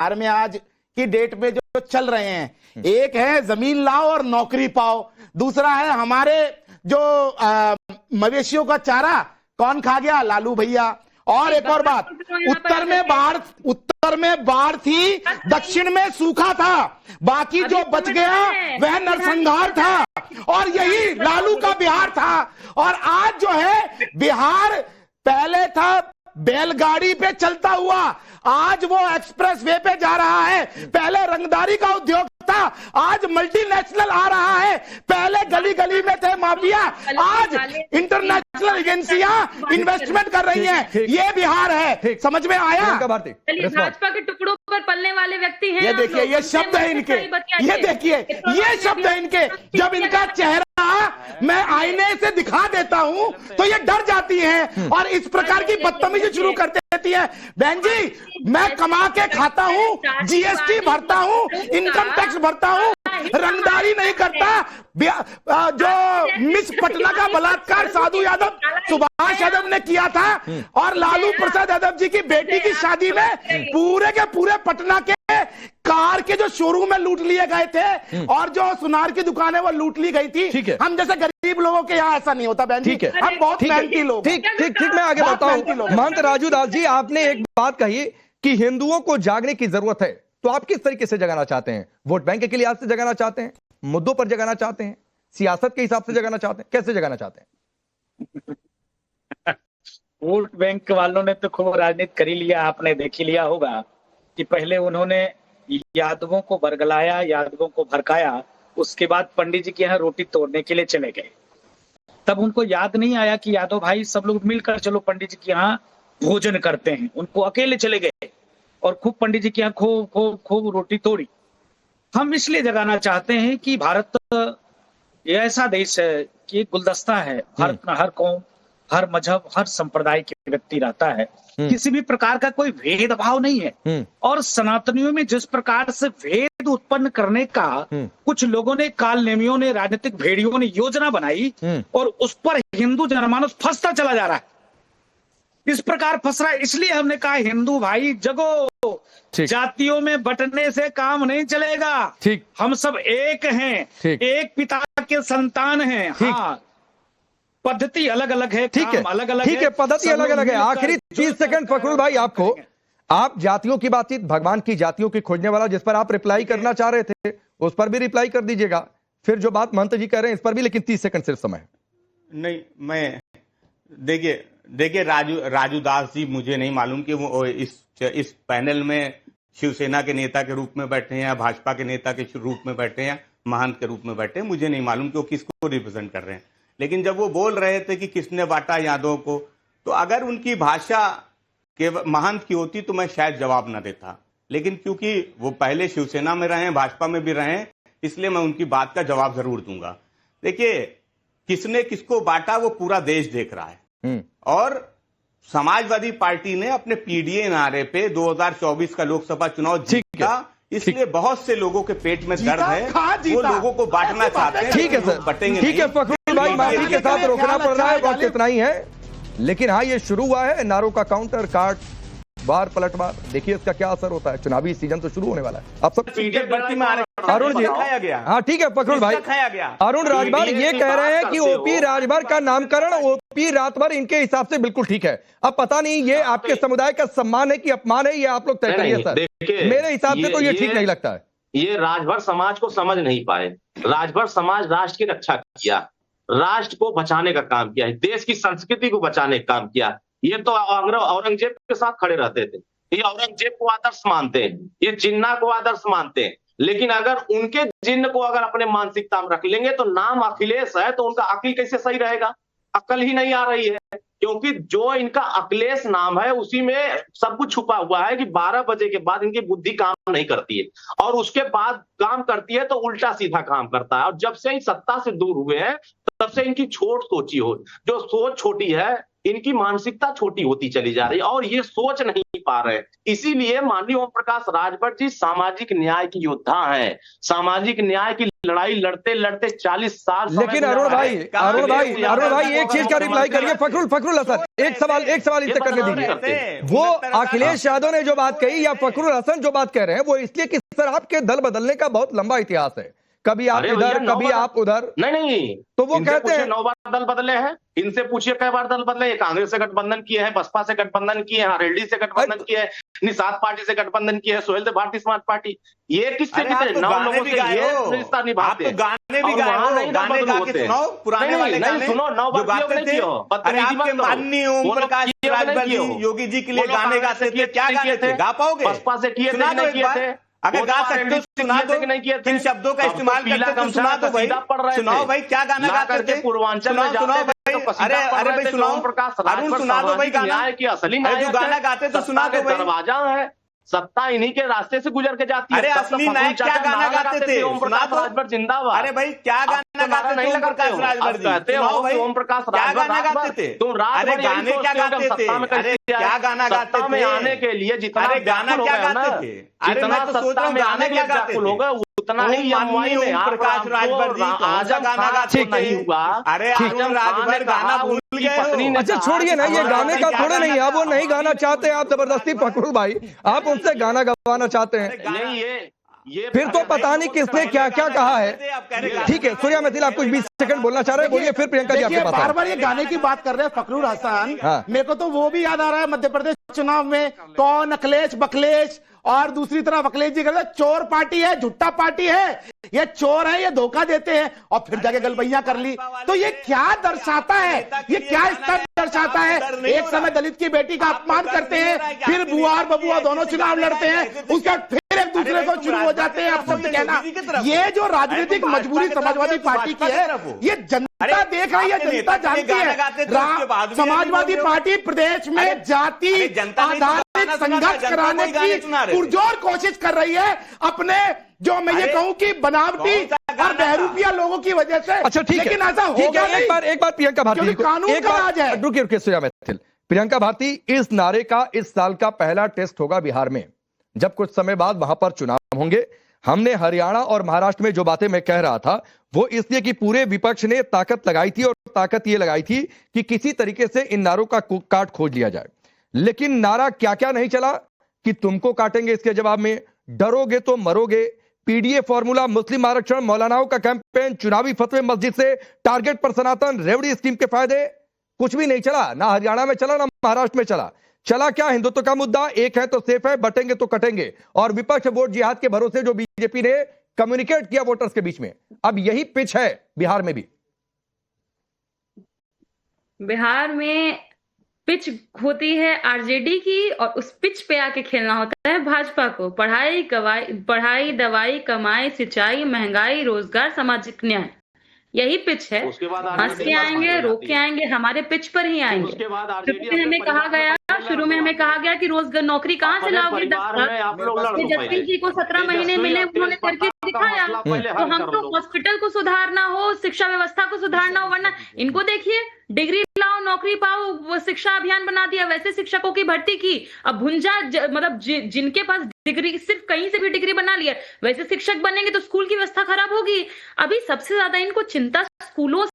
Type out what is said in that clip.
बिहार में आज की डेट में जो चल रहे हैं, एक है जमीन लाओ और नौकरी पाओ, दूसरा है हमारे जो मवेशियों का चारा कौन खा गया, लालू भैया। और एक और बात, उत्तर में बाढ़ थी, दक्षिण में सूखा था, बाकी जो बच गया वह नरसंहार था, और यही लालू का बिहार था। और आज जो है बिहार पहले था बैलगाड़ी पे चलता हुआ, आज वो एक्सप्रेस वे पे जा रहा है। पहले रंगदारी का उद्योग था, आज मल्टीनेशनल आ रहा है। पहले गली गली में थे माफिया, आज इंटरनेशनल एजेंसियां इन्वेस्टमेंट कर रही हैं। ये बिहार है, समझ में आया? चलिए, भाजपा के टुकड़ों पर पलने वाले व्यक्ति हैं। ये देखिए, ये शब्द है इनके, ये देखिए, ये शब्द है इनके। जब इनका चेहरा मैं आईने से दिखा देता हूं तो ये डर जाती हैं और इस प्रकार की बदतमीजी शुरू कर देती है। बहन जी, मैं कमा के खाता हूं, जीएसटी भरता हूं, इनकम टैक्स भरता हूं, रंगदारी नहीं करता। जो मिस पटना का बलात्कार साधु यादव, सुभाष यादव ने किया था, और लालू प्रसाद यादव जी की बेटी की शादी में पूरे के पूरे पटना के कार के जो शोरूम में लूट लिए गए थे, और जो सुनार की दुकान है वो लूट ली गई थी। हम जैसे गरीब लोगों के यहाँ ऐसा नहीं होता बहन जी, हम बहुत मेहनती लोग। ठीक, मैं आगे बढ़ता हूं। महंत राजू दास जी, आपने एक बात कही कि हिंदुओं को जागने की जरूरत है, तो आप किस तरीके से जगाना चाहते हैं? वोट बैंक के लिहाज से जगाना चाहते हैं, मुद्दों पर जगाना चाहते हैं, सियासत के हिसाब से जगाना चाहते हैं, कैसे जगाना चाहते हैं? वोट बैंक वालों ने तो खूब राजनीति कर ही लिया। आपने देख ही लिया होगा कि पहले उन्होंने यादवों को बरगलाया, यादवों को भड़काया, उसके बाद पंडित जी के यहाँ रोटी तोड़ने के लिए चले गए। तब उनको याद नहीं आया कि यादव भाई सब लोग मिलकर चलो पंडित जी के यहाँ भोजन करते हैं। उनको अकेले चले गए और खूब पंडित जी के यहाँ खूब रोटी तोड़ी। हम इसलिए जगाना चाहते हैं कि भारत ये ऐसा देश है कि गुलदस्ता है, हर कौम, हर मजहब, हर संप्रदाय के व्यक्ति रहता है, किसी भी प्रकार का कोई भेदभाव नहीं है। और सनातनियों में जिस प्रकार से भेद उत्पन्न करने का कुछ लोगों ने, कालनेमियों ने, राजनीतिक भेड़ियों ने योजना बनाई, और उस पर हिंदू जनमानस फंसता चला जा रहा है। इस प्रकार फंस रहा है, इसलिए हमने कहा हिंदू भाई जगो, जातियों में बंटने से काम नहीं चलेगा। हम सब एक हैं, एक पिता के संतान हैं। हाँ, पद्धति अलग अलग है, ठीक है, अलग अलग है, पद्धति अलग अलग है। आखिरी 30 सेकंड फखरुल भाई, आपको, आप जातियों की बातचीत, भगवान की जातियों की खोजने वाला, जिस पर आप रिप्लाई करना चाह रहे थे, उस पर भी रिप्लाई कर दीजिएगा। फिर जो बात महंत जी कह रहे हैं इस पर भी, लेकिन 30 सेकंड सिर्फ समय। नहीं, मैं देखिए राजू दास जी, मुझे नहीं मालूम कि वो इस पैनल में शिवसेना के नेता के रूप में बैठे हैं या भाजपा के नेता के रूप में बैठे हैं या महंत के रूप में बैठे हैं, मुझे नहीं मालूम कि वो किसको रिप्रेजेंट कर रहे हैं। लेकिन जब वो बोल रहे थे कि किसने बांटा यादवों को, तो अगर उनकी भाषा के महंत की होती तो मैं शायद जवाब ना देता, लेकिन क्योंकि वो पहले शिवसेना में रहे हैं, भाजपा में भी रहे हैं, इसलिए मैं उनकी बात का जवाब जरूर दूंगा। देखिए, किसने किसको बांटा वो पूरा देश देख रहा है, और समाजवादी पार्टी ने अपने पीडीए नारे पे 2024 का लोकसभा चुनाव जीता, इसलिए बहुत से लोगों के पेट में दर्द है, वो लोगों को बांटना चाहते हैं। ठीक है सर, बटेंगे। ठीक है फखरुल भाई, माफी के साथ रोकना पड़ रहा है, वक्त इतना ही है। लेकिन हाँ, ये शुरू हुआ है नारों का काउंटर, काट बार पलटवार, देखिए इसका क्या असर होता है। चुनावी सीजन तो शुरू होने वाला है। अब सब अरुण जी खाया गया। हाँ ठीक है फखरुल भाई, खाया गया। अरुण राजभर ये कह रहे हैं कि ओपी राजभर का नामकरण ओपी रातभर इनके हिसाब से बिल्कुल ठीक है। अब पता नहीं ये आपके समुदाय का सम्मान है कि अपमान है, ये आप लोग तय करिए सर। मेरे हिसाब से तो ये ठीक नहीं लगता है। ये राजभर समाज को समझ नहीं पाए। राजभर समाज राष्ट्र की रक्षा किया, राष्ट्र को बचाने का काम किया है, देश की संस्कृति को बचाने का काम किया। ये तो औरंगजेब के साथ खड़े रहते थे, ये औरंगजेब को आदर्श मानते हैं, ये जिन्ना को आदर्श मानते हैं। लेकिन अगर उनके जिन्न को अगर अपने मानसिकता में रख लेंगे तो नाम अखिलेश है तो उनका अकिल कैसे सही रहेगा? अकल ही नहीं आ रही है, क्योंकि जो इनका अखिलेश नाम है उसी में सब कुछ छुपा हुआ है कि 12 बजे के बाद इनकी बुद्धि काम नहीं करती है, और उसके बाद काम करती है तो उल्टा सीधा काम करता है। और जब से इन सत्ता से दूर हुए हैं तब से इनकी छोट सोची हो, जो सोच छोटी है इनकी मानसिकता छोटी होती चली जा रही है और ये सोच नहीं पा रहे। इसीलिए माननीय ओम प्रकाश राजभर जी सामाजिक न्याय की योद्धा हैं, सामाजिक न्याय की लड़ाई लड़ते लड़ते 40 साल। लेकिन अरुण भाई एक चीज का रिप्लाई करिए। फखरुल हसन, एक सवाल इनसे करने दीजिए। वो अखिलेश यादव ने जो बात कही या फखरुल हसन जो बात कह रहे हैं वो इसलिए कि सर आपके दल बदलने का बहुत लंबा इतिहास है, कभी आप इधर कभी आप उधर। नहीं, तो वो कहते हैं 9 बार दल बदले हैं। इनसे पूछिए कई बार दल बदले। कांग्रेस से गठबंधन किए हैं, बसपा से गठबंधन किए हैं, आरएलडी से गठबंधन किए हैं, निषाद पार्टी से गठबंधन किए हैं, सोहेल भारतीय समाज पार्टी। ये किससे कितने 9 लोगों से ये रिश्ता निभाते हैं। गाने भी गाए हो, गाने गा के सुनाओ पुराने वाले गाने। सुनो 9 बार गाते थे। अरे आपके माननीय ओम प्रकाश राजभर जी योगी जी के लिए गाने गाते थे, क्या गाने थे? गा पाओगे? बसपा से किए थे, नहीं किए थे? अगर गा सकते हो सुना दो, किन शब्दों का इस्तेमाल करते तो सुना दो भाई। सुनाओ भाई क्या गाना गाते थे? पूर्वांचल में सुनाओ भाई। अरे भाई सुनाओ, अरुण सुना दो भाई गाना की असली जो गाना गाते तो सुना दो भाई। दरवाजा है, सत्ता इन्हीं के रास्ते से गुजर के जाती है। अरे असली नायक क्या गाना गाते थे? ओम प्रकाश राजभर जिंदाबाद। अरे भाई क्या गाना गाते थे ओम प्रकाश राजभर जी? कहते हो भाई ओम प्रकाश क्या गाना गाते थे? तुम अरे गाने क्या गाते थे? अरे क्या गाना गाते थे? आने के लिए जितना गाना क्या गाते थे? अरे मैं तो सोच रहा हूँ गाने क्या गाते थे? उतना ही माननीय ओम प्रकाश राजभर जी आजा गाना गाते नहीं हुआ। अरे अरुण राजभर गाना भूल गए। अच्छा छोड़िए ना, ये गाने का थोड़े नहीं, आप वो नहीं गाना चाहते, आप जबरदस्ती फखरुल भाई आप उनसे गाना गवाना चाहते हैं। नहीं ये फिर तो पता नहीं किसने क्या क्या कहा है। ठीक है सूर्या मैथिल, आप कुछ 20 सेकंड बोलना चाह रहे हैं, बोलिए, फिर प्रियंका जी आपके पास। बार बार ये गाने की बात कर रहे हैं फखरुल हसन। मेरे को तो वो भी याद आ रहा है मध्य प्रदेश चुनाव में कौन अखिलेश बखलेश और दूसरी तरफ अखिलेश जी कहते चोर पार्टी है, झुट्टा पार्टी है, ये चोर है, ये धोखा देते हैं, और फिर जाके गलबैया कर ली। तो ये क्या दर्शाता है? ये क्या स्तर दर्शाता है? एक समय दलित की बेटी का अपमान करते हैं, फिर बुआ और बबुआ दोनों चुनाव लड़ते हैं, उसके बाद फिर एक दूसरे को शुरू हो जाते हैं आप शब्द कहना। ये जो राजनीतिक मजबूरी समाजवादी पार्टी की है, ये जनता देख रही है, जनता जानती है। समाजवादी पार्टी प्रदेश में जाति आधारित संघर्ष कराने की पुरजोर कोशिश कर रही है, अपने जो मैं ये कहूं कि बनावटी और बहरूपिया लोगों की वजह से। अच्छा ठीक है, लेकिन ऐसा होगा नहीं। एक बार प्रियंका भारती, कानून का राज है। रुकिए सूर्या मैथिल। प्रियंका भारती, इस नारे का इस साल का पहला टेस्ट होगा बिहार में, जब कुछ समय बाद वहां पर चुनाव होंगे। हमने हरियाणा और महाराष्ट्र में जो बातें मैं कह रहा था वो इसलिए कि पूरे विपक्ष ने ताकत लगाई थी, और ताकत ये लगाई थी कि किसी तरीके से इन नारों का काट खोज लिया जाए। लेकिन नारा क्या क्या नहीं चला कि तुमको काटेंगे, इसके जवाब में डरोगे तो मरोगे, पीडीए फॉर्मूला, मुस्लिम आरक्षण, मौलानाओं का कैंपेन, चुनावी फतवे मस्जिद से, टारगेट पर सनातन, रेवड़ी स्कीम के फायदे, कुछ भी नहीं चला। ना हरियाणा में चला, ना महाराष्ट्र में चला। चला क्या? हिंदुत्व का मुद्दा, एक है तो सेफ है, बटेंगे तो कटेंगे, और विपक्ष वोट जिहाद के भरोसे जो बीजेपी ने कम्युनिकेट किया वोटर्स के बीच में। अब यही पिच है बिहार में भी। बिहार में पिच होती है आरजेडी की, और उस पिच पे आके खेलना होता है भाजपा को। पढ़ाई दवाई कमाई सिंचाई महंगाई रोजगार सामाजिक न्याय, यही पिच है। हंस के आएंगे, रोक के आएंगे, हमारे पिच पर ही आएंगे। शुरू में हमें कहा गया कि रोजगार नौकरी कहाँ से लाओगे? 10 लाख। जसवीर जी को 17 महीने मिले, उन्होंने करके दिखाया। तो हमको हॉस्पिटल को सुधारना हो, शिक्षा व्यवस्था को सुधारना हो, वरना इनको देखिए, डिग्री लाओ नौकरी पाओ, वो शिक्षा अभियान बना दिया, वैसे शिक्षकों की भर्ती की। अब भुंजा मतलब जिनके पास डिग्री, सिर्फ कहीं से भी डिग्री बना लिया, वैसे शिक्षक बनेंगे तो स्कूल की व्यवस्था खराब होगी। अभी सबसे ज्यादा इनको चिंता स्कूलों